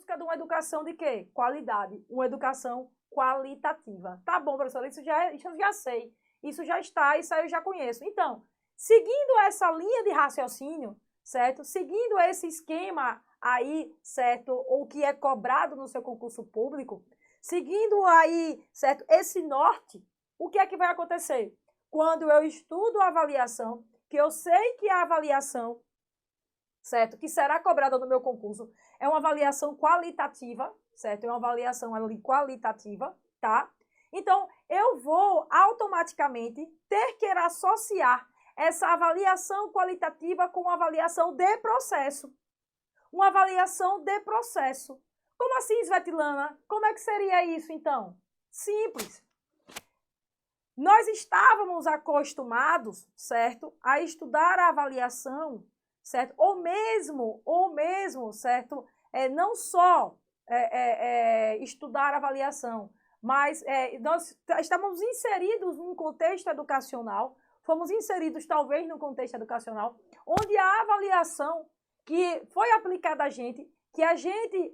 busca de uma educação de quê? Qualidade, uma educação qualitativa. Tá bom, professora, isso eu já sei, isso já está, isso aí eu já conheço. Então, seguindo essa linha de raciocínio, certo? Seguindo esse esquema aí, certo? O que é cobrado no seu concurso público, seguindo aí, certo? Esse norte, o que é que vai acontecer? Quando eu estudo a avaliação, que eu sei que a avaliação, certo? Que será cobrada no meu concurso, é uma avaliação qualitativa, certo? É uma avaliação ali qualitativa, tá? Então, eu vou automaticamente ter que associar essa avaliação qualitativa com uma avaliação de processo. Uma avaliação de processo. Como assim, Svetlana? Como é que seria isso, então? Simples. Nós estávamos acostumados, certo, a estudar a avaliação, certo? Ou mesmo, certo? Não só estudar a avaliação, mas nós estávamos inseridos num contexto educacional, fomos inseridos talvez num contexto educacional, onde a avaliação que foi aplicada a gente, que a gente,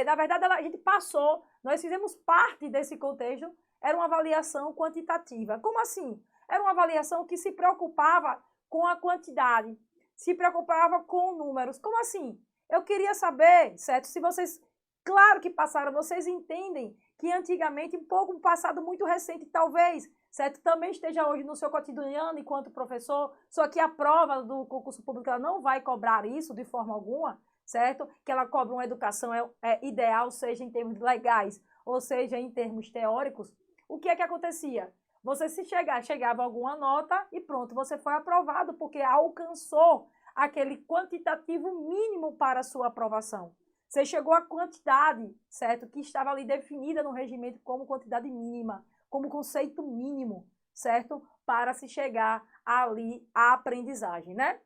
na verdade, a gente passou, nós fizemos parte desse contexto, era uma avaliação quantitativa. Como assim? Era uma avaliação que se preocupava com a quantidade, se preocupava com números. Como assim? Eu queria saber, certo? Se vocês, claro que passaram, vocês entendem que antigamente, um passado muito recente, talvez, certo? Também esteja hoje no seu cotidiano enquanto professor, só que a prova do concurso público ela não vai cobrar isso de forma alguma, certo? Que ela cobra uma educação ideal, seja em termos legais, ou seja em termos teóricos. O que é que acontecia? Você chegava alguma nota e pronto, você foi aprovado porque alcançou aquele quantitativo mínimo para a sua aprovação. Você chegou à quantidade, certo? Que estava ali definida no regimento como quantidade mínima, como conceito mínimo, certo? Para se chegar ali à aprendizagem, né?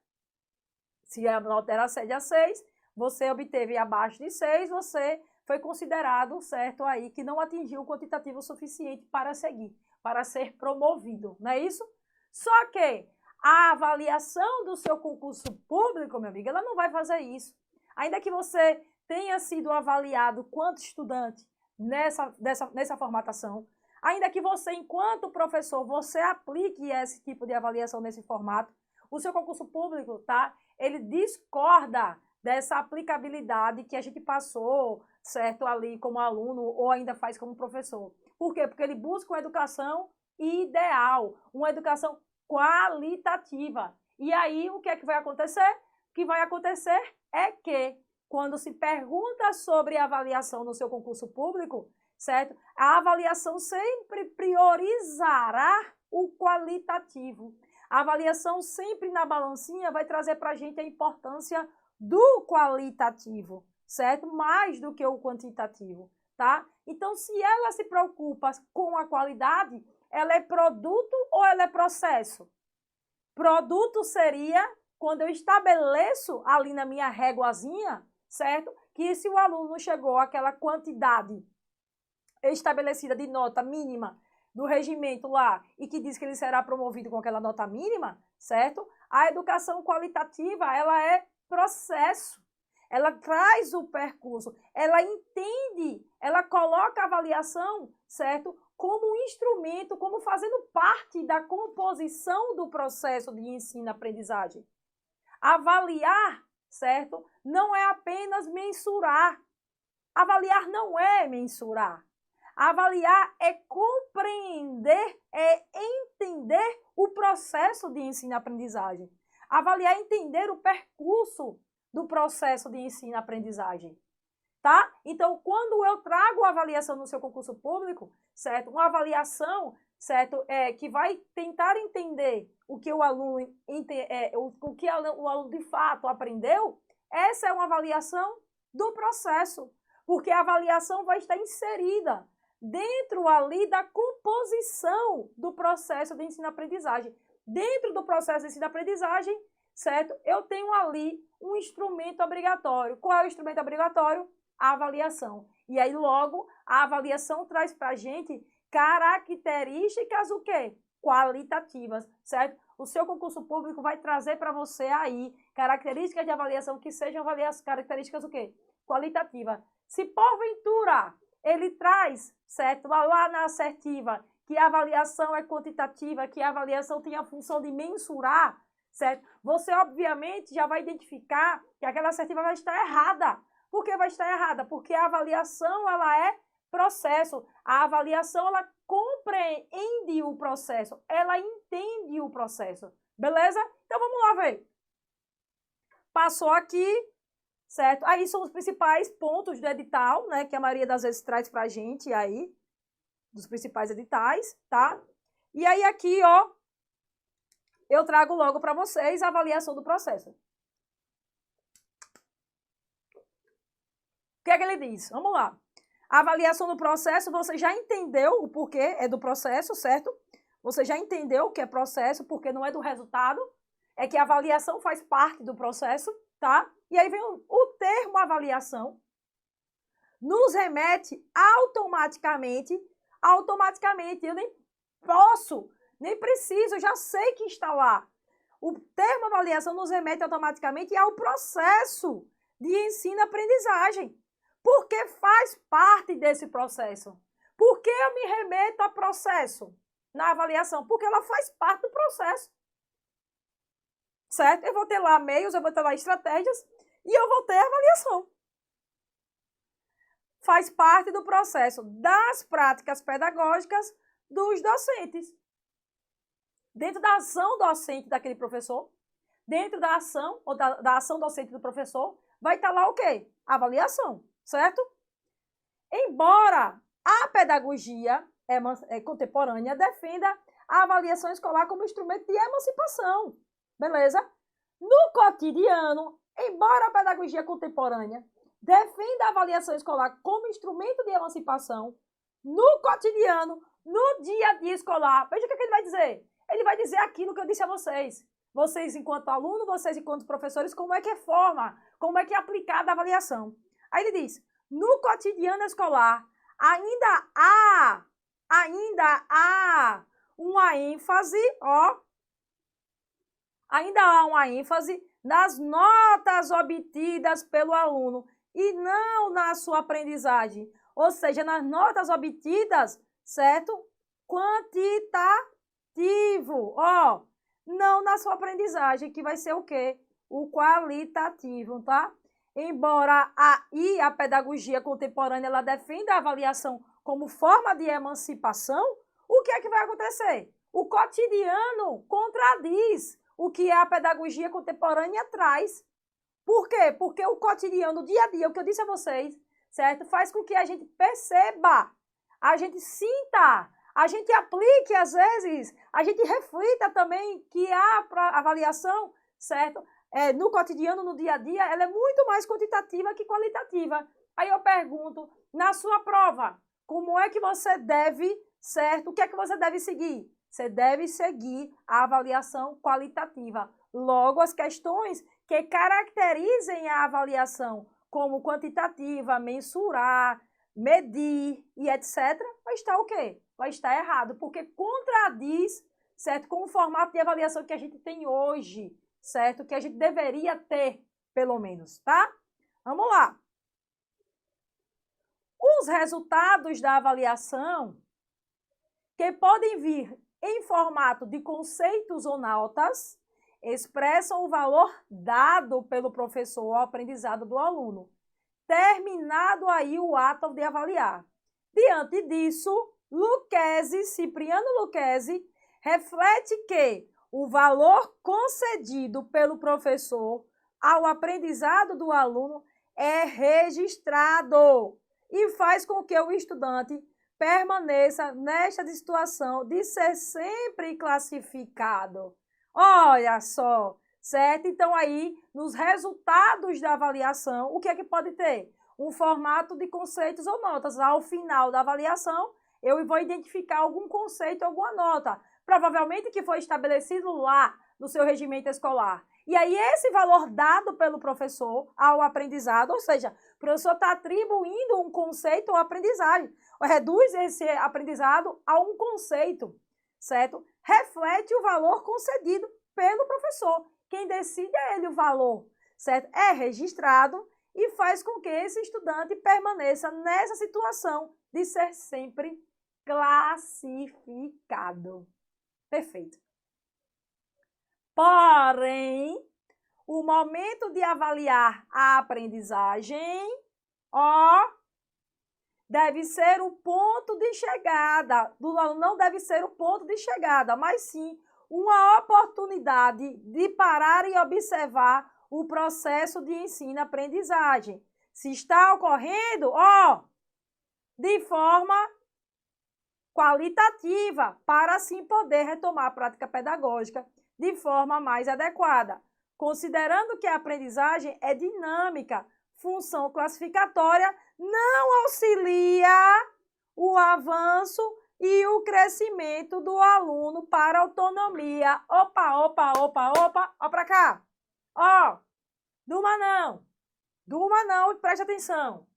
Se a nota era de 6, você obteve abaixo de 6, você foi considerado, certo, aí, que não atingiu o quantitativo suficiente para seguir, para ser promovido, não é isso? Só que a avaliação do seu concurso público, meu amigo, ela não vai fazer isso. Ainda que você tenha sido avaliado quanto estudante nessa formatação, ainda que você, enquanto professor, você aplique esse tipo de avaliação nesse formato, o seu concurso público, tá? Ele discorda dessa aplicabilidade que a gente passou, certo, ali como aluno ou ainda faz como professor. Por quê? Porque ele busca uma educação ideal, uma educação qualitativa. E aí, o que é que vai acontecer? O que vai acontecer é que, quando se pergunta sobre avaliação no seu concurso público, certo? A avaliação sempre priorizará o qualitativo. A avaliação sempre na balancinha vai trazer para a gente a importância do qualitativo, certo? Mais do que o quantitativo, tá? Então, se ela se preocupa com a qualidade, ela é produto ou ela é processo? Produto seria quando eu estabeleço ali na minha réguazinha, certo? Que se o aluno chegou àquela quantidade estabelecida de nota mínima do regimento lá e que diz que ele será promovido com aquela nota mínima, certo? A educação qualitativa, ela é processo. Ela traz o percurso, ela entende, ela coloca a avaliação, certo? Como um instrumento, como fazendo parte da composição do processo de ensino-aprendizagem. Avaliar, certo? Não é apenas mensurar. Avaliar não é mensurar. Avaliar é compreender, é entender o processo de ensino-aprendizagem. Avaliar é entender o percurso do processo de ensino-aprendizagem, tá? Então, quando eu trago a avaliação no seu concurso público, certo? Uma avaliação, certo? Que vai tentar entender o que o aluno, o que o aluno de fato aprendeu, essa é uma avaliação do processo, porque a avaliação vai estar inserida dentro ali da composição do processo de ensino-aprendizagem. Dentro do processo de ensino-aprendizagem, certo? Eu tenho ali um instrumento obrigatório. Qual é o instrumento obrigatório? A avaliação. E aí, logo, a avaliação traz para a gente características o quê? Qualitativas, certo? O seu concurso público vai trazer para você aí características de avaliação que sejam características o quê? qualitativa. Se porventura ele traz, certo, lá na assertiva, que a avaliação é quantitativa, que a avaliação tem a função de mensurar, certo? Você, obviamente, já vai identificar que aquela assertiva vai estar errada. Por que vai estar errada? Porque a avaliação, ela é processo. A avaliação, ela compreende o processo. Ela entende o processo. Beleza? Então, vamos lá ver. Passou aqui, certo? Aí são os principais pontos do edital, né? Que a maioria das vezes traz pra gente aí, dos principais editais, tá? E aí aqui, ó, eu trago logo para vocês a avaliação do processo. O que é que ele diz? Vamos lá. A avaliação do processo, você já entendeu o porquê é do processo, certo? Você já entendeu o que é processo, porque não é do resultado, é que a avaliação faz parte do processo, tá? E aí vem o termo avaliação, nos remete automaticamente, eu nem posso, nem preciso, eu já sei que está lá. O termo avaliação nos remete automaticamente ao processo de ensino-aprendizagem, porque faz parte desse processo. Por que eu me remeto a processo na avaliação? Porque ela faz parte do processo. Certo? Eu vou ter lá meios, eu vou ter lá estratégias e eu vou ter avaliação. Faz parte do processo das práticas pedagógicas dos docentes. Dentro da ação docente daquele professor, dentro da ação, ou da ação docente do professor, vai estar lá o quê? Avaliação, certo? Embora a pedagogia contemporânea defenda a avaliação escolar como instrumento de emancipação, beleza? No cotidiano, embora a pedagogia contemporânea defenda a avaliação escolar como instrumento de emancipação, no cotidiano, no dia a dia escolar, veja o que ele vai dizer. Ele vai dizer aquilo que eu disse a vocês. Vocês, enquanto aluno, vocês, enquanto professores, como é que é forma, como é que é aplicada a avaliação. Aí ele diz, no cotidiano escolar, ainda há uma ênfase, ó, ainda há uma ênfase nas notas obtidas pelo aluno e não na sua aprendizagem. Ou seja, nas notas obtidas, certo? Quantitativo, ó, não na sua aprendizagem, que vai ser o quê? O qualitativo, tá? Embora a pedagogia contemporânea ela defenda a avaliação como forma de emancipação, o que é que vai acontecer? O cotidiano contradiz o que a pedagogia contemporânea traz. Por quê? Porque o cotidiano, o dia a dia, o que eu disse a vocês, certo? Faz com que a gente perceba, a gente sinta, a gente aplique às vezes, a gente reflita também que a avaliação, certo? No cotidiano, no dia a dia, ela é muito mais quantitativa que qualitativa. Aí eu pergunto, na sua prova, como é que você deve, certo? O que é que você deve seguir? Você deve seguir a avaliação qualitativa. Logo, as questões que caracterizem a avaliação como quantitativa, mensurar, medir e etc., vai estar o quê? Vai estar errado, porque contradiz, certo, com o formato de avaliação que a gente tem hoje, certo? Que a gente deveria ter, pelo menos, tá? Vamos lá. Os resultados da avaliação, que podem vir em formato de conceitos ou notas, expressam o valor dado pelo professor ao aprendizado do aluno, terminado aí o ato de avaliar. Diante disso, Cipriano Lucchesi, reflete que o valor concedido pelo professor ao aprendizado do aluno é registrado e faz com que o estudante permaneça nesta situação de ser sempre classificado. Olha só, certo? Então aí, nos resultados da avaliação, o que é que pode ter? Um formato de conceitos ou notas. Ao final da avaliação, eu vou identificar algum conceito, alguma nota, provavelmente que foi estabelecido lá no seu regimento escolar. E aí esse valor dado pelo professor ao aprendizado, ou seja, o professor está atribuindo um conceito ou aprendizagem, reduz esse aprendizado a um conceito, certo? Reflete o valor concedido pelo professor. Quem decide é ele o valor, certo? É registrado e faz com que esse estudante permaneça nessa situação de ser sempre classificado. Perfeito. Porém, o momento de avaliar a aprendizagem, deve ser o ponto de chegada do aluno, não deve ser o ponto de chegada, mas sim uma oportunidade de parar e observar o processo de ensino-aprendizagem. Se está ocorrendo, de forma qualitativa, para assim poder retomar a prática pedagógica de forma mais adequada, considerando que a aprendizagem é dinâmica, função classificatória não auxilia o avanço e o crescimento do aluno para autonomia. Ó para cá. Durma não, preste atenção.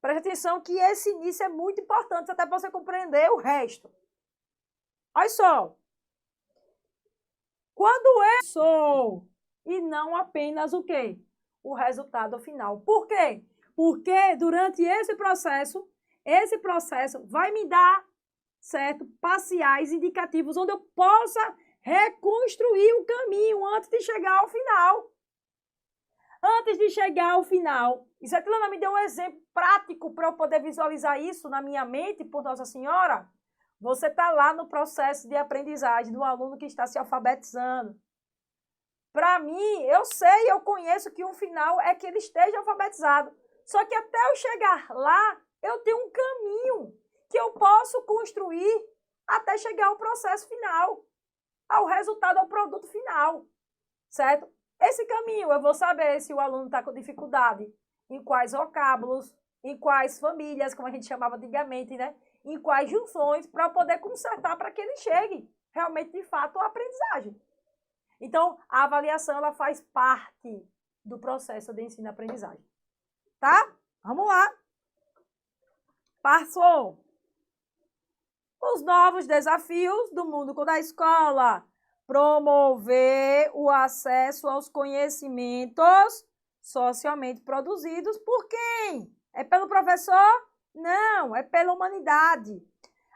Preste atenção que esse início é muito importante até para você compreender o resto. Olha só. Quando eu sou e não apenas o quê? O resultado final. Por quê? Porque durante esse processo vai me dar, certo, parciais indicativos onde eu possa reconstruir o caminho antes de chegar ao final. Antes de chegar ao final. E Svetlana me deu um exemplo prático para eu poder visualizar isso na minha mente, por Nossa Senhora. Você está lá no processo de aprendizagem do aluno que está se alfabetizando. Para mim, eu sei, eu conheço que o final é que ele esteja alfabetizado. Só que até eu chegar lá, eu tenho um caminho que eu posso construir até chegar ao processo final, ao resultado, ao produto final, certo? Esse caminho eu vou saber se o aluno está com dificuldade, em quais vocábulos, em quais famílias, como a gente chamava antigamente, né? Em quais junções, para poder consertar para que ele chegue realmente, de fato, à aprendizagem. Então, a avaliação ela faz parte do processo de ensino-aprendizagem. Tá? Vamos lá. Passou. Os novos desafios do mundo da escola. Promover o acesso aos conhecimentos socialmente produzidos por quem? É pelo professor? Não, é pela humanidade,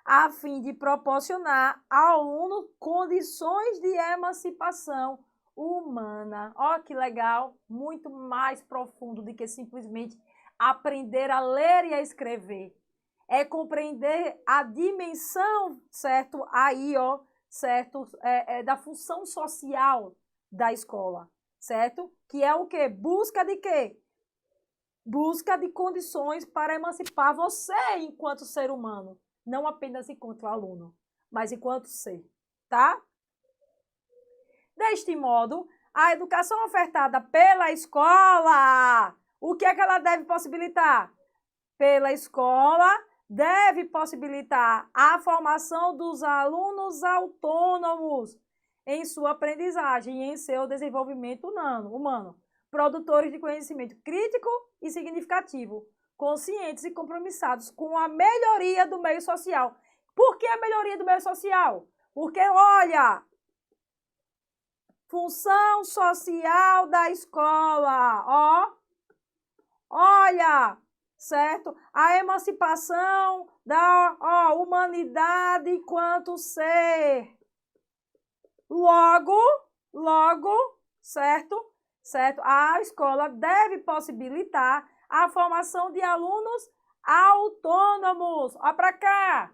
a fim de proporcionar ao aluno condições de emancipação humana. Ó, que legal, muito mais profundo do que simplesmente aprender a ler e a escrever. É compreender a dimensão, certo? Aí, certo? Da função social da escola, certo? Que é o quê? Busca de quê? Busca de condições para emancipar você enquanto ser humano. Não apenas enquanto aluno, mas enquanto ser, tá? Deste modo, a educação ofertada pela escola, o que é que ela deve possibilitar? Pela escola, deve possibilitar a formação dos alunos autônomos em sua aprendizagem e em seu desenvolvimento humano, produtores de conhecimento crítico e significativo, conscientes e compromissados com a melhoria do meio social. Por que a melhoria do meio social? Porque, olha, função social da escola, olha, certo? A emancipação da humanidade enquanto ser. Logo, certo? Certo? A escola deve possibilitar a formação de alunos autônomos. Ó para cá,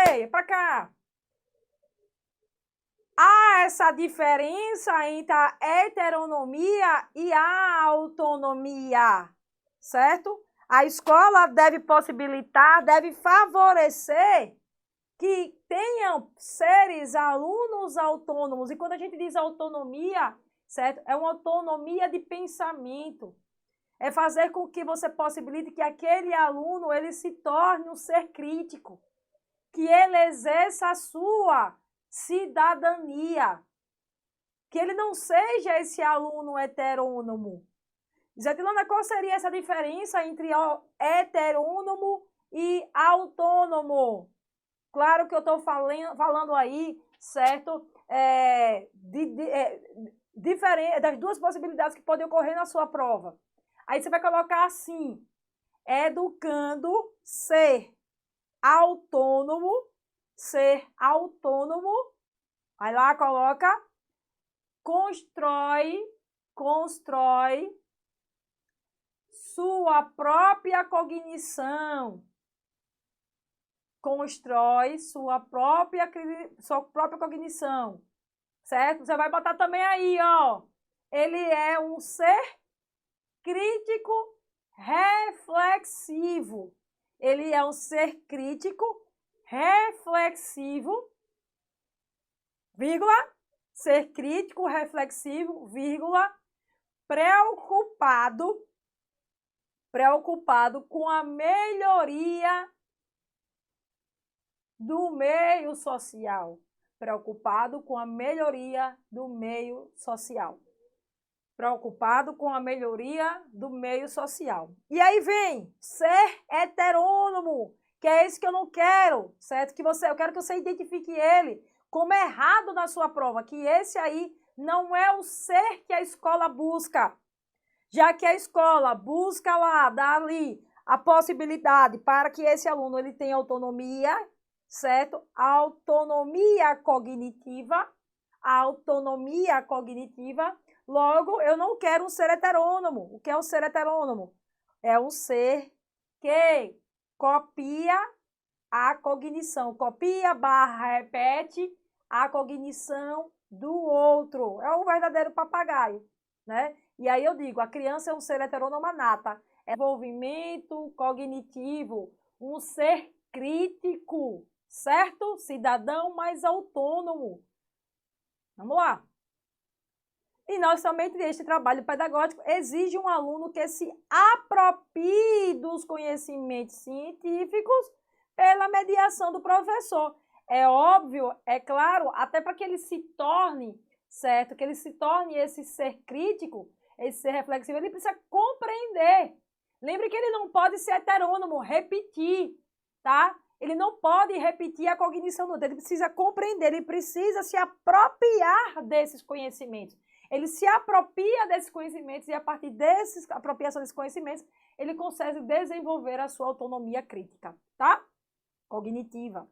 ei, para cá. Há essa diferença entre a heteronomia e a autonomia, certo? A escola deve possibilitar, deve favorecer que tenham seres, alunos autônomos. E quando a gente diz autonomia, certo? É uma autonomia de pensamento. É fazer com que você possibilite que aquele aluno ele se torne um ser crítico, que ele exerça a sua cidadania, que ele não seja esse aluno heterônomo. Zetilana, qual seria essa diferença entre heterônomo e autônomo? Claro que eu estou falando aí, certo, das duas possibilidades que podem ocorrer na sua prova. Aí você vai colocar assim, educando ser autônomo, aí lá coloca, constrói sua própria cognição, constrói sua própria cognição, certo? Você vai botar também aí, ó, ele é um ser crítico reflexivo. Ele é um ser crítico reflexivo, vírgula, ser crítico reflexivo, vírgula, preocupado com a melhoria do meio social. Preocupado com a melhoria do meio social. Preocupado com a melhoria do meio social. E aí vem ser heterônomo, que é esse que eu não quero, certo? Eu quero que você identifique ele como errado na sua prova, que esse aí não é o ser que a escola busca. Já que a escola busca lá, dar ali a possibilidade para que esse aluno ele tenha autonomia, certo? Autonomia cognitiva, logo, eu não quero um ser heterônomo. O que é um ser heterônomo? É um ser que copia a cognição, repete a cognição do outro. É um verdadeiro papagaio, né? E aí eu digo, a criança é um ser heterônoma nata, é desenvolvimento cognitivo, um ser crítico, certo? Cidadão mais autônomo. Vamos lá. E nós somente este trabalho pedagógico exige um aluno que se aproprie dos conhecimentos científicos pela mediação do professor. É óbvio, é claro, até para que ele se torne, certo? Que ele se torne esse ser crítico, esse ser reflexivo, ele precisa compreender. Lembre que ele não pode ser heterônomo, repetir, tá? Ele não pode repetir a cognição do outro, ele precisa compreender, ele precisa se apropriar desses conhecimentos. Ele se apropria desses conhecimentos e, a partir dessa apropriação desses conhecimentos, ele consegue desenvolver a sua autonomia crítica, tá? Cognitiva.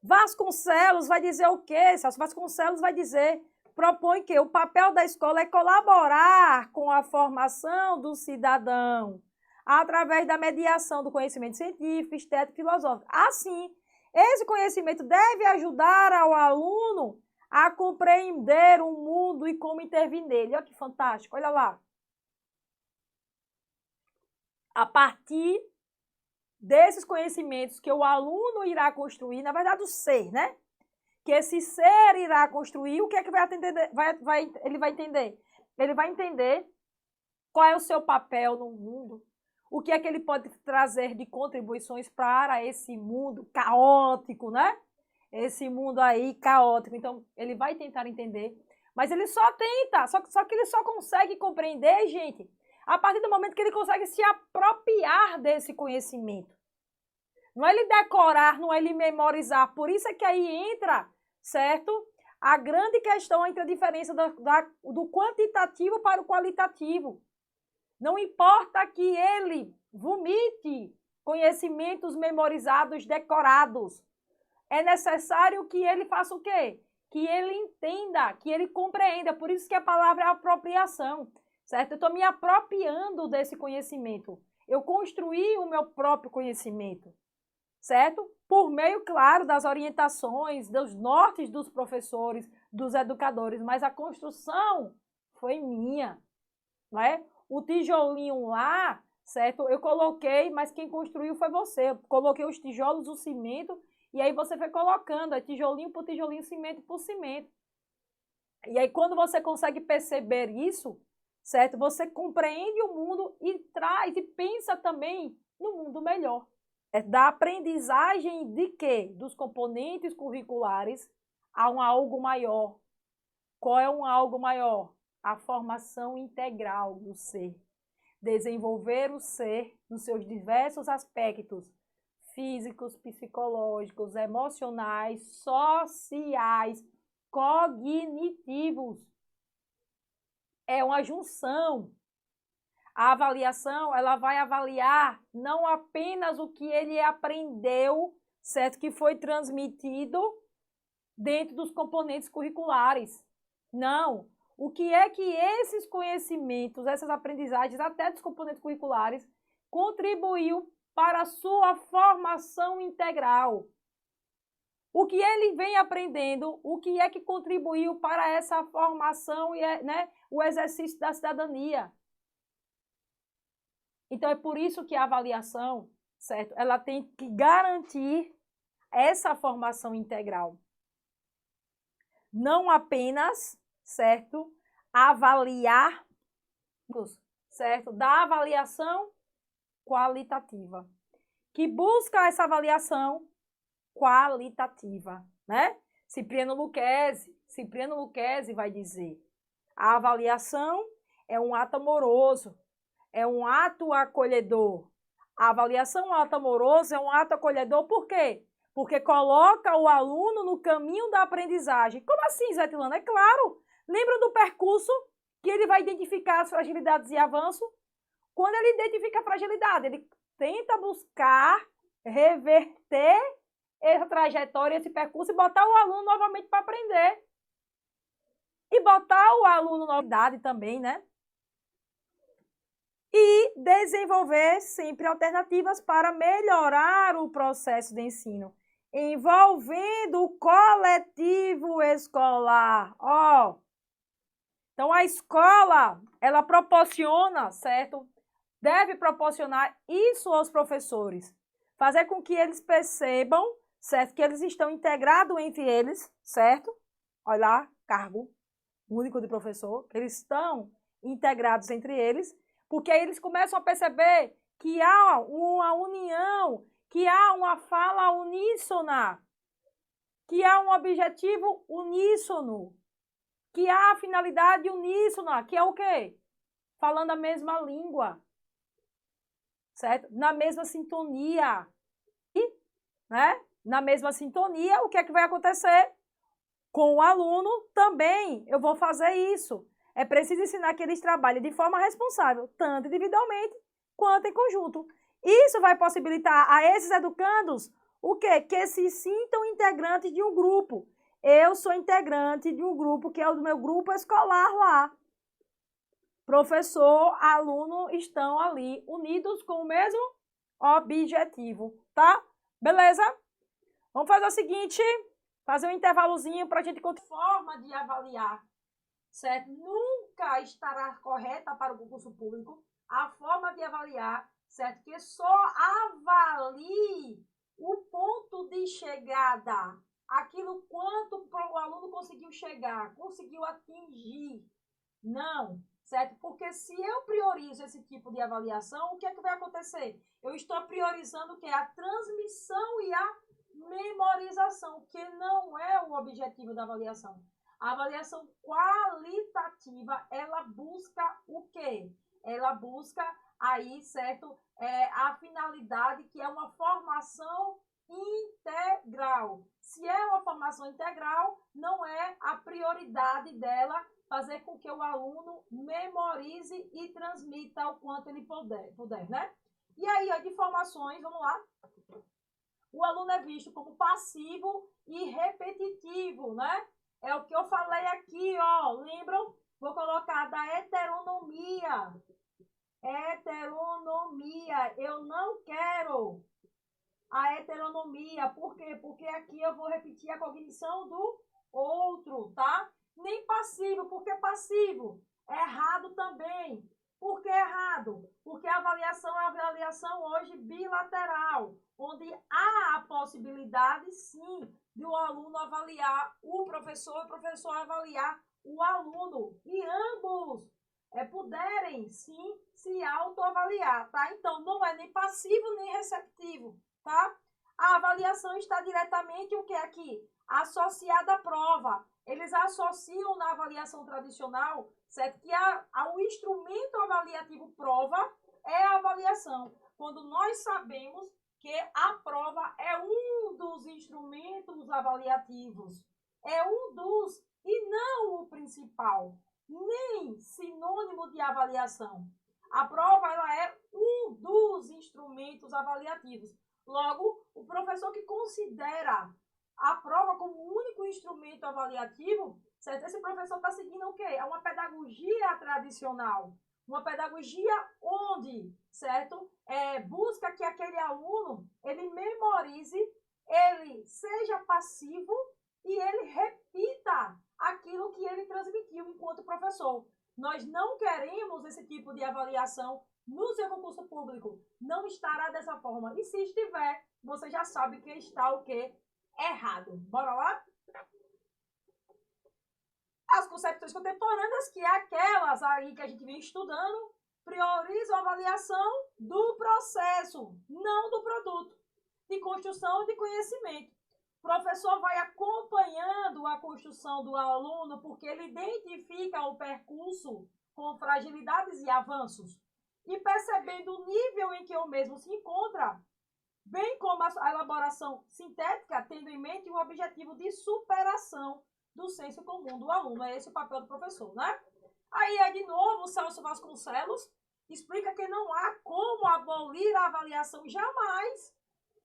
Vasconcelos vai dizer o quê? Vasconcelos vai dizer, propõe que o papel da escola é colaborar com a formação do cidadão, através da mediação do conhecimento científico, estético e filosófico. Assim, esse conhecimento deve ajudar ao aluno a compreender o mundo e como intervir nele. Olha que fantástico, olha lá. A partir desses conhecimentos que o aluno irá construir, na verdade o ser, né? Que esse ser irá construir, o que é que ele vai entender? Ele vai entender qual é o seu papel no mundo, o que é que ele pode trazer de contribuições para esse mundo caótico, né? Esse mundo aí caótico. Então, ele vai tentar entender, mas ele só tenta, só que ele só consegue compreender, gente, a partir do momento que ele consegue se apropriar desse conhecimento. Não é ele decorar, não é ele memorizar. Por isso é que aí entra, certo? A grande questão entre a diferença do quantitativo para o qualitativo. Não importa que ele vomite conhecimentos memorizados, decorados. É necessário que ele faça o quê? Que ele entenda, que ele compreenda. Por isso que a palavra é apropriação, certo? Eu estou me apropriando desse conhecimento. Eu construí o meu próprio conhecimento, certo? Por meio, claro, das orientações, dos nortes dos professores, dos educadores, mas a construção foi minha, não é? O tijolinho lá, certo? Eu coloquei, mas quem construiu foi você. Eu coloquei os tijolos, o cimento, e aí você foi colocando, é tijolinho por tijolinho, cimento por cimento. E aí quando você consegue perceber isso, certo? Você compreende o mundo e traz e pensa também no mundo melhor. É da aprendizagem de quê? Dos componentes curriculares a um algo maior. Qual é um algo maior? A formação integral do ser. Desenvolver o ser nos seus diversos aspectos físicos, psicológicos, emocionais, sociais, cognitivos. É uma junção. A avaliação, ela vai avaliar não apenas o que ele aprendeu, certo? Que foi transmitido dentro dos componentes curriculares. Não. O que é que esses conhecimentos, essas aprendizagens, até dos componentes curriculares, contribuiu para a sua formação integral? O que ele vem aprendendo, o que é que contribuiu para essa formação e, né, o exercício da cidadania? Então, é por isso que a avaliação, certo? Ela tem que garantir essa formação integral. Não apenas, certo? Avaliar, certo? Da avaliação qualitativa. Que busca essa avaliação qualitativa, né? Cipriano Lucchesi vai dizer: a avaliação é um ato amoroso, é um ato acolhedor. A avaliação é um ato amoroso, é um ato acolhedor, por quê? Porque coloca o aluno no caminho da aprendizagem. Como assim, Zé Tilano? É claro. Lembra do percurso que ele vai identificar as fragilidades e avanço? Quando ele identifica a fragilidade, ele tenta buscar reverter essa trajetória, esse percurso e botar o aluno novamente para aprender. E botar o aluno na novidade também, né? E desenvolver sempre alternativas para melhorar o processo de ensino, envolvendo o coletivo escolar. Ó, então a escola, ela proporciona, certo? Deve proporcionar isso aos professores, fazer com que eles percebam, certo? Que eles estão integrados entre eles, certo? Olha lá, cargo único de professor, que eles estão integrados entre eles, porque aí eles começam a perceber que há uma união, que há uma fala uníssona, que há um objetivo uníssono, que há a finalidade uníssona, que é o quê? Falando a mesma língua, certo? Na mesma sintonia. E, né? Na mesma sintonia, o que é que vai acontecer? Com o aluno também eu vou fazer isso. É preciso ensinar que eles trabalhem de forma responsável, tanto individualmente quanto em conjunto. Isso vai possibilitar a esses educandos o quê? Que se sintam integrantes de um grupo. Eu sou integrante de um grupo que é o do meu grupo escolar lá. Professor, aluno estão ali unidos com o mesmo objetivo, tá? Beleza? Vamos fazer o seguinte, fazer um intervalozinho para a gente continuar. Forma de avaliar, certo? Nunca estará correta para o concurso público a forma de avaliar, certo? Que só avalie o ponto de chegada, aquilo quanto o aluno conseguiu chegar, conseguiu atingir. Não, certo? Porque se eu priorizo esse tipo de avaliação, o que é que vai acontecer? Eu estou priorizando o que? A transmissão e a memorização, que não é o objetivo da avaliação. A avaliação qualitativa, ela busca o quê? Ela busca aí, certo? A finalidade, que é uma formação integral. Se é uma formação integral, não é a prioridade dela fazer com que o aluno memorize e transmita o quanto ele puder, né? E aí, ó, de formações, vamos lá. O aluno é visto como passivo e repetitivo, né? É o que eu falei aqui, ó. Lembram? Vou colocar da heteronomia. Heteronomia. Eu não quero a heteronomia. Por quê? Porque aqui eu vou repetir a cognição do outro, tá? Nem passivo, porque passivo é errado também. Por que errado? Porque a avaliação é uma avaliação hoje bilateral, onde há a possibilidade, sim, de o aluno avaliar o professor e o professor avaliar o aluno. E ambos puderem, sim, se autoavaliar, tá? Então, não é nem passivo nem receptivo, tá? A avaliação está diretamente, o que é aqui? Associada à prova. Eles associam na avaliação tradicional, certo? Que o instrumento avaliativo prova é a avaliação. Quando nós sabemos que a prova é um dos instrumentos avaliativos, é um dos, e não o principal, nem sinônimo de avaliação. A prova, ela é um dos instrumentos avaliativos. Logo, o professor que considera a prova como único instrumento avaliativo, certo? Esse professor está seguindo o quê? É uma pedagogia tradicional. Uma pedagogia onde, certo? Busca que aquele aluno, ele memorize, ele seja passivo e ele repita aquilo que ele transmitiu enquanto professor. Nós não queremos esse tipo de avaliação no seu concurso público. Não estará dessa forma. E se estiver, você já sabe que está o quê? Errado. Bora lá? As concepções contemporâneas, que é aquelas aí que a gente vem estudando, priorizam a avaliação do processo, não do produto, de construção de conhecimento. O professor vai acompanhando a construção do aluno porque ele identifica o percurso com fragilidades e avanços e percebendo o nível em que o mesmo se encontra, bem como a elaboração sintética, tendo em mente o objetivo de superação do senso comum do aluno. É esse o papel do professor, né? Aí, de novo, o Celso Vasconcelos explica que não há como abolir a avaliação, jamais,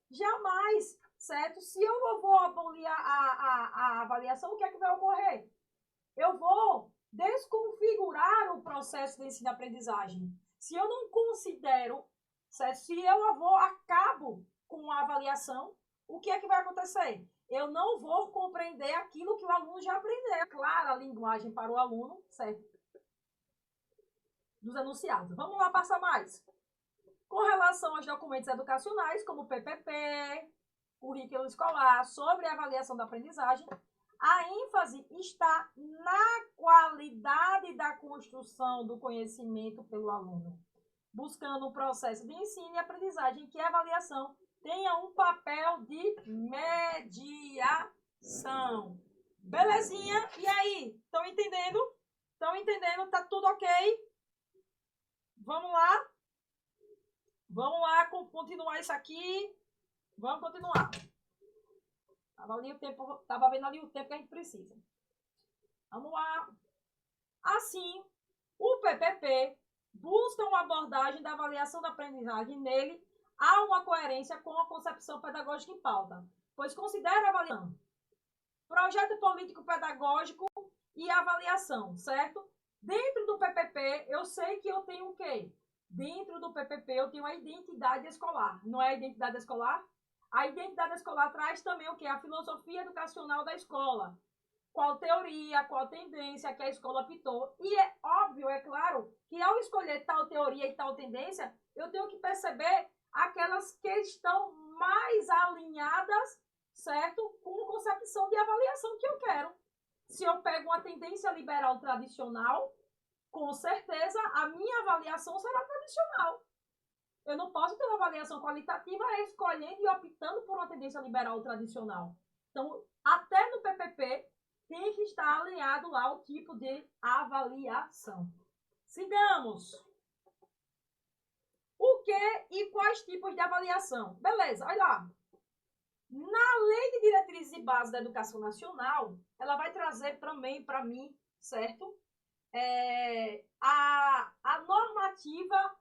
jamais, certo? Se eu não vou abolir a avaliação, o que é que vai ocorrer? Eu vou desconfigurar o processo de ensino-aprendizagem. Se eu não considero, certo? Se eu acabo com a avaliação, o que é que vai acontecer? Eu não vou compreender aquilo que o aluno já aprendeu. Clara a linguagem para o aluno, certo? Dos enunciados. Vamos lá, passar mais. Com relação aos documentos educacionais, como o PPP, currículo escolar, sobre a avaliação da aprendizagem, a ênfase está na qualidade da construção do conhecimento pelo aluno, buscando um processo de ensino e aprendizagem que a avaliação tenha um papel de mediação. Belezinha? E aí? Estão entendendo? Estão entendendo? Tá tudo ok? Vamos lá? Vamos lá continuar isso aqui. Vamos continuar. Estava vendo ali o tempo que a gente precisa. Vamos lá. Assim, o PPP busca uma abordagem da avaliação da aprendizagem. Nele há uma coerência com a concepção pedagógica em pauta, pois considera a avaliação, projeto político pedagógico e avaliação, certo? Dentro do PPP, eu sei que eu tenho o quê? Dentro do PPP, eu tenho a identidade escolar. Não é a identidade escolar? A identidade escolar traz também o quê? A filosofia educacional da escola. Qual teoria, qual tendência que a escola optou. E é óbvio, é claro, que ao escolher tal teoria e tal tendência, eu tenho que perceber aquelas que estão mais alinhadas, certo? Com a concepção de avaliação que eu quero. Se eu pego uma tendência liberal tradicional, com certeza a minha avaliação será tradicional. Eu não posso ter uma avaliação qualitativa escolhendo e optando por uma tendência liberal tradicional. Então, até no PPP, tem que estar alinhado lá o tipo de avaliação. Sigamos. O que e quais tipos de avaliação? Beleza, olha lá. Na Lei de Diretrizes e Bases da Educação Nacional, ela vai trazer também para mim, certo? A normativa,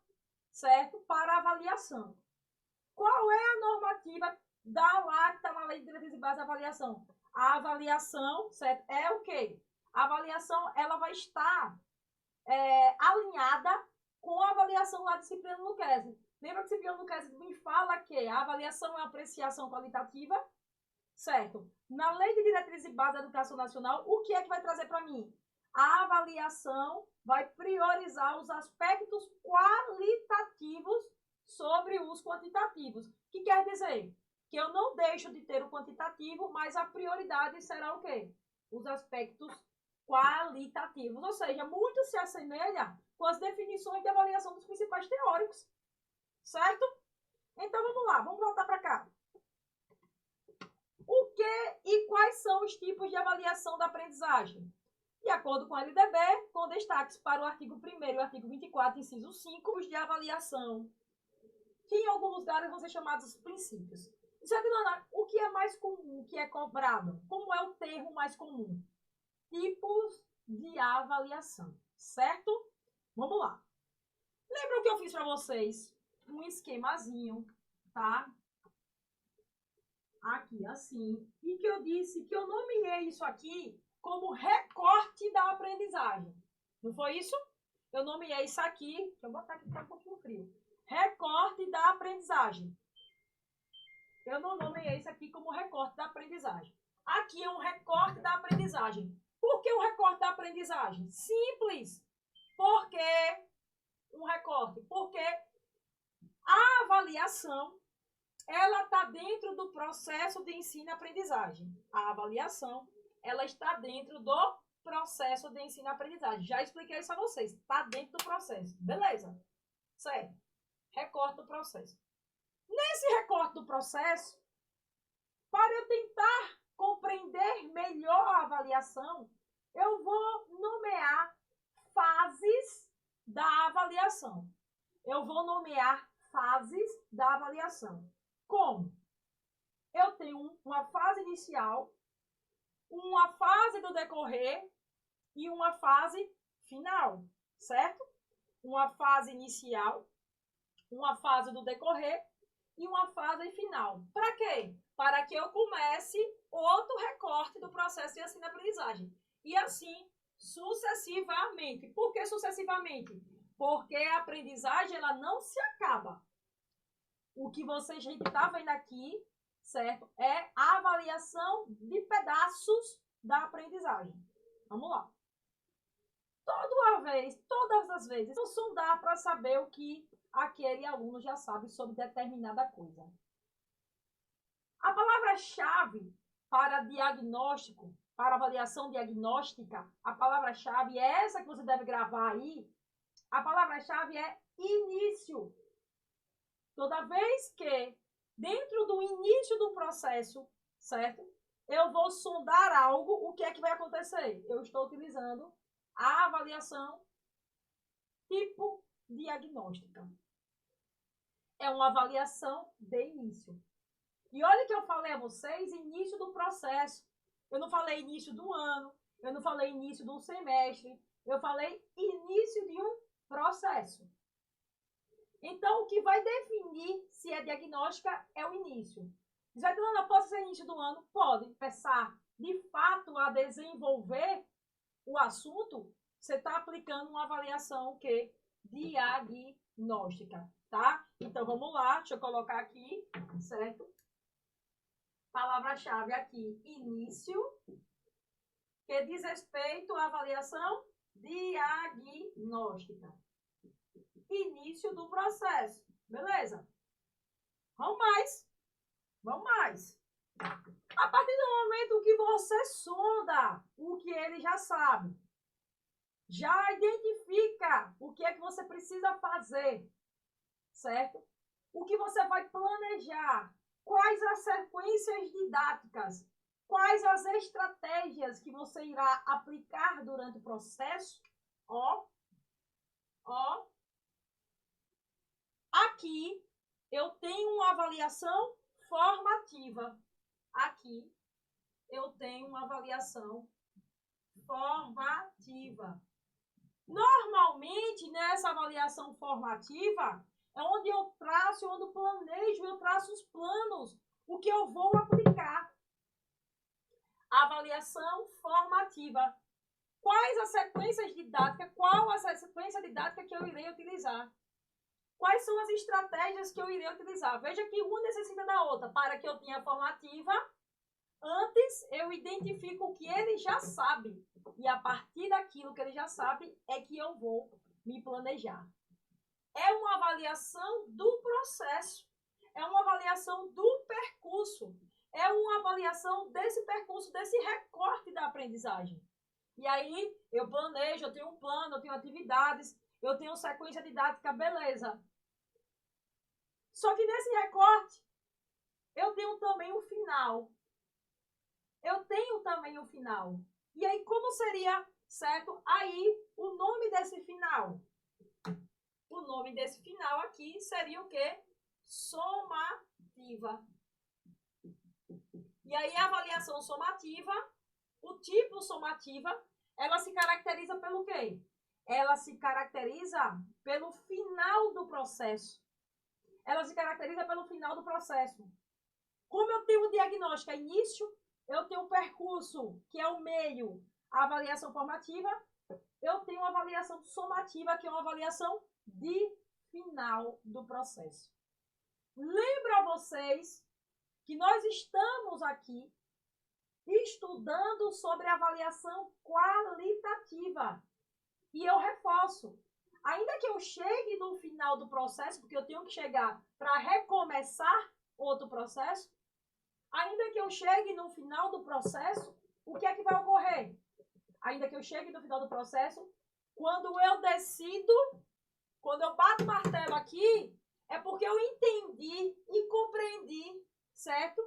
certo? Para avaliação. Qual é a normativa lá que está na Lei de Diretrizes e Bases da Avaliação? A avaliação, certo? É o quê? A avaliação, ela vai estar alinhada com a avaliação lá de Cipriano Lucchesi. Lembra que Cipriano Lucchesi me fala que a avaliação é apreciação qualitativa? Certo. Na Lei de Diretrizes e Bases da Educação Nacional, o que é que vai trazer para mim? A avaliação vai priorizar os aspectos qualitativos sobre os quantitativos. O que quer dizer? Que eu não deixo de ter o quantitativo, mas a prioridade será o quê? Os aspectos qualitativos. Ou seja, muito se assemelha com as definições de avaliação dos principais teóricos. Certo? Então, vamos lá. Vamos voltar para cá. O que e quais são os tipos de avaliação da aprendizagem? De acordo com a LDB, com destaques para o artigo 1º e o artigo 24, inciso 5, os de avaliação, que em alguns lugares vão ser chamados princípios. Isabelana, o que é mais comum, o que é cobrado? Como é o termo mais comum? Tipos de avaliação, certo? Vamos lá. Lembra que eu fiz para vocês? Um esquemazinho, tá? Aqui, assim. E que eu disse que eu nomeei isso aqui como recorte da aprendizagem. Não foi isso? Eu nomeei isso aqui. Deixa eu botar aqui que tá um pouquinho frio. Recorte da aprendizagem. Eu não nomeei isso aqui como recorte da aprendizagem. Aqui é um recorte da aprendizagem. Por que o recorte da aprendizagem? Simples. Por que um recorte? Porque a avaliação, ela está dentro do processo de ensino e aprendizagem. A avaliação, ela está dentro do processo de ensino e aprendizagem. Já expliquei isso a vocês. Está dentro do processo. Beleza? Certo. Recorte do processo. Nesse recorte do processo, para eu tentar compreender melhor a avaliação, eu vou nomear fases da avaliação. Eu vou nomear fases da avaliação. Como? Eu tenho uma fase inicial, uma fase do decorrer e uma fase final, certo? Uma fase inicial, uma fase do decorrer e uma fase final. Para quê? Para que eu comece outro recorte do processo de ensino-aprendizagem. E assim, sucessivamente. Por que sucessivamente? Porque a aprendizagem, ela não se acaba. O que vocês está vendo aqui, certo? É a avaliação de pedaços da aprendizagem. Vamos lá. Todas as vezes, eu sondar para saber o que aquele aluno já sabe sobre determinada coisa. A palavra-chave para diagnóstico, para avaliação diagnóstica, a palavra-chave é essa que você deve gravar aí. A palavra-chave é início. Toda vez que, dentro do início do processo, certo? Eu vou sondar algo, o que é que vai acontecer? Eu estou utilizando a avaliação tipo diagnóstica. É uma avaliação de início. E olha que eu falei a vocês, início do processo. Eu não falei início do ano, eu não falei início do semestre, eu falei início de um processo. Então, o que vai definir se é diagnóstica é o início. Você vai dizer, pode ser início do ano? Pode. Começar, de fato, a desenvolver o assunto, você está aplicando uma avaliação que diagnóstica, tá? Então, vamos lá, deixa eu colocar aqui, certo? Palavra-chave aqui, início, que diz respeito à avaliação diagnóstica. Início do processo, beleza? Vamos mais. A partir do momento que você sonda o que ele já sabe, já identifica o que é que você precisa fazer, certo? O que você vai planejar, quais as sequências didáticas, quais as estratégias que você irá aplicar durante o processo, aqui eu tenho uma avaliação formativa. Aqui eu tenho uma avaliação formativa. Normalmente, nessa avaliação formativa, é onde eu traço, onde eu planejo, eu traço os planos, o que eu vou aplicar. Avaliação formativa. Quais as sequências didáticas, qual a sequência didática que eu irei utilizar? Quais são as estratégias que eu irei utilizar? Veja que uma necessita da outra. Para que eu tenha a formativa, antes eu identifico o que ele já sabe. E a partir daquilo que ele já sabe, é que eu vou me planejar. É uma avaliação do processo. É uma avaliação do percurso. É uma avaliação desse percurso, desse recorte da aprendizagem. E aí, eu planejo, eu tenho um plano, eu tenho atividades, eu tenho sequência didática, beleza. Só que nesse recorte, eu tenho também o final. E aí, como seria, certo? Aí, o nome desse final. O nome desse final aqui seria o quê? Somativa. E aí, a avaliação somativa, o tipo somativa, ela se caracteriza pelo quê? Ela se caracteriza pelo final do processo. Ela se caracteriza pelo final do processo. Como eu tenho o diagnóstico a início, eu tenho o percurso, que é o meio, a avaliação formativa, eu tenho uma avaliação somativa, que é uma avaliação de final do processo. Lembro a vocês que nós estamos aqui estudando sobre avaliação qualitativa. E eu reforço, ainda que eu chegue no final do processo, porque eu tenho que chegar para recomeçar outro processo, ainda que eu chegue no final do processo, o que é que vai ocorrer? Ainda que eu chegue no final do processo, quando eu decido, quando eu bato o martelo aqui, é porque eu entendi e compreendi, certo?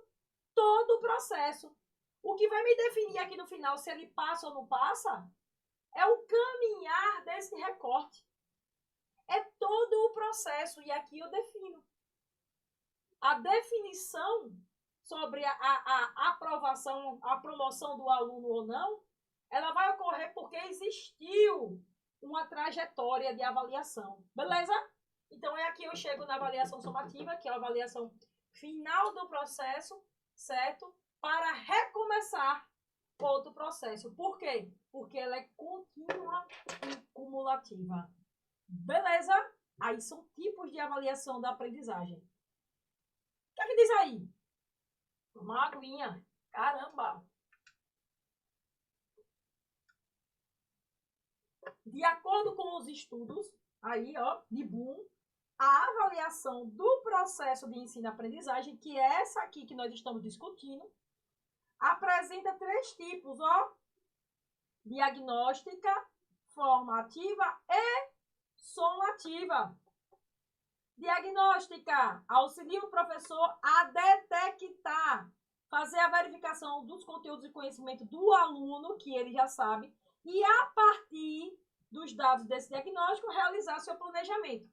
Todo o processo. O que vai me definir aqui no final se ele passa ou não passa é o caminhar desse recorte. É todo o processo. E aqui eu defino. A definição sobre a aprovação, a promoção do aluno ou não, ela vai ocorrer porque existiu uma trajetória de avaliação. Beleza? Então, é aqui eu chego na avaliação somativa, que é a avaliação final do processo, certo? Para recomeçar outro processo. Por quê? Porque ela é contínua e cumulativa. Beleza? Aí são tipos de avaliação da aprendizagem. O que é que diz aí? Uma aguinha. Caramba! De acordo com os estudos, aí, ó, de Bloom, a avaliação do processo de ensino-aprendizagem, que é essa aqui que nós estamos discutindo, apresenta 3 tipos, ó. Diagnóstica, formativa e somativa. Diagnóstica auxilia o professor a detectar, fazer a verificação dos conteúdos e conhecimento do aluno, que ele já sabe, e a partir dos dados desse diagnóstico, realizar seu planejamento.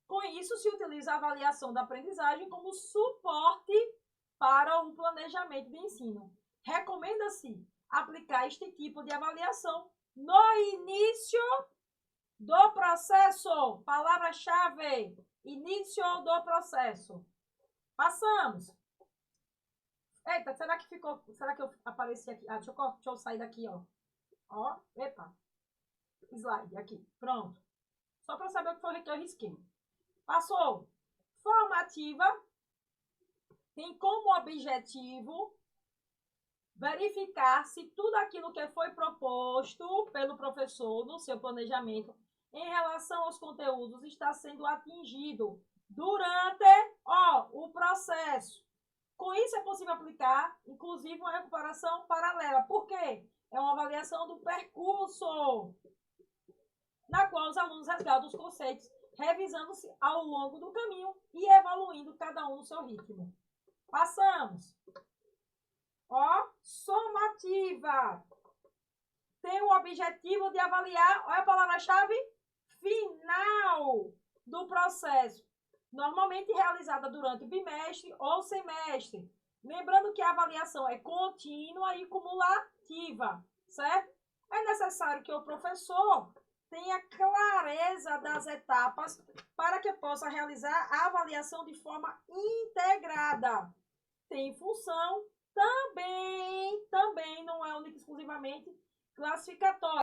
Com isso, se utiliza a avaliação da aprendizagem como suporte para o planejamento de ensino. Recomenda-se aplicar este tipo de avaliação no início do processo. Palavra-chave, início do processo. Passamos. Eita, será que eu apareci aqui? Deixa eu sair daqui, ó. Ó, epa. Slide aqui, pronto. Só para saber o que foi que eu risquei. Passou. Formativa tem como objetivo verificar se tudo aquilo que foi proposto pelo professor no seu planejamento em relação aos conteúdos está sendo atingido durante, o processo. Com isso é possível aplicar, inclusive, uma recuperação paralela. Por quê? É uma avaliação do percurso, na qual os alunos resgatam os conceitos, revisando-se ao longo do caminho e evoluindo cada um no seu ritmo. Passamos. Somativa. Tem o objetivo de avaliar, olha a palavra-chave, final do processo. Normalmente realizada durante o bimestre ou semestre. Lembrando que a avaliação é contínua e cumulativa, certo? É necessário que o professor tenha clareza das etapas para que possa realizar a avaliação de forma integrada. Tem função também não é única e exclusivamente classificatória.